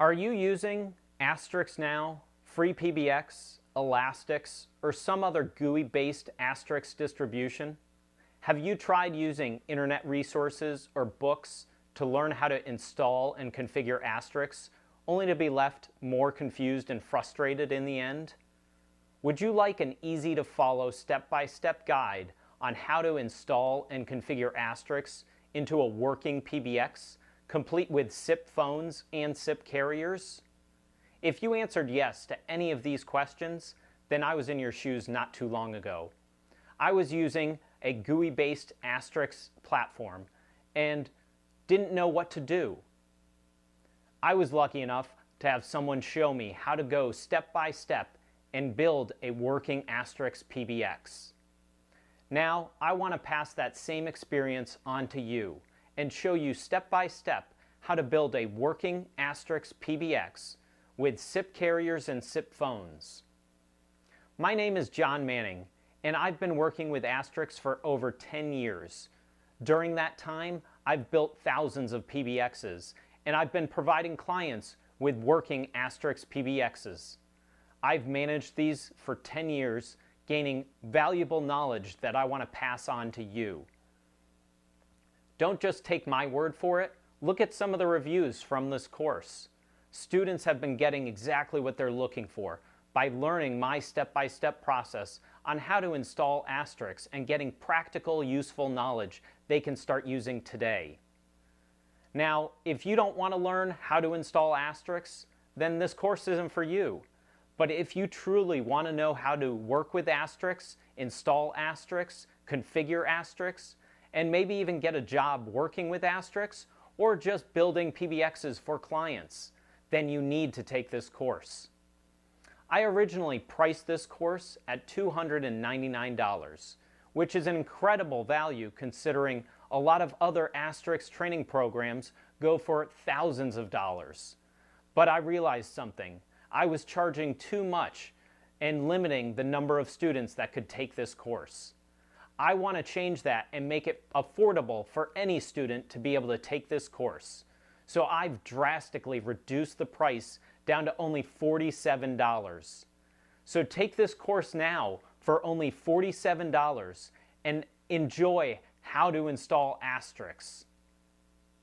Are you using Asterisk now, Free PBX, Elastics, or some other GUI-based Asterisk distribution? Have you tried using internet resources or books to learn how to install and configure Asterisks, only to be left more confused and frustrated in the end? Would you like an easy-to-follow step-by-step guide on how to install and configure Asterisks into a working PBX, complete with SIP phones and SIP carriers? If you answered yes to any of these questions, then I was in your shoes not too long ago. I was using a GUI-based Asterisk platform and didn't know what to do. I was lucky enough to have someone show me how to go step by step and build a working Asterisk PBX. Now, I want to pass that same experience on to you and show you step by step how to build a working Asterisk PBX with SIP carriers and SIP phones. My name is John Manning, and I've been working with Asterisks for over 10 years. During that time, I've built thousands of PBXs, and I've been providing clients with working Asterisk PBXs. I've managed these for 10 years, gaining valuable knowledge that I want to pass on to you. Don't just take my word for it. Look at some of the reviews from this course. Students have been getting exactly what they're looking for by learning my step-by-step process on how to install Asterisks and getting practical, useful knowledge they can start using today. Now, if you don't want to learn how to install Asterisks, then this course isn't for you. But if you truly want to know how to work with Asterisks, install Asterisks, configure Asterisks, and maybe even get a job working with Asterisks, or just building PBXs for clients, then you need to take this course. I originally priced this course at $299, which is an incredible value considering a lot of other Asterisks training programs go for thousands of dollars. But I realized something. I was charging too much and limiting the number of students that could take this course. I want to change that and make it affordable for any student to be able to take this course. So I've drastically reduced the price down to only $47. So take this course now for only $47 and enjoy how to install Asterisks.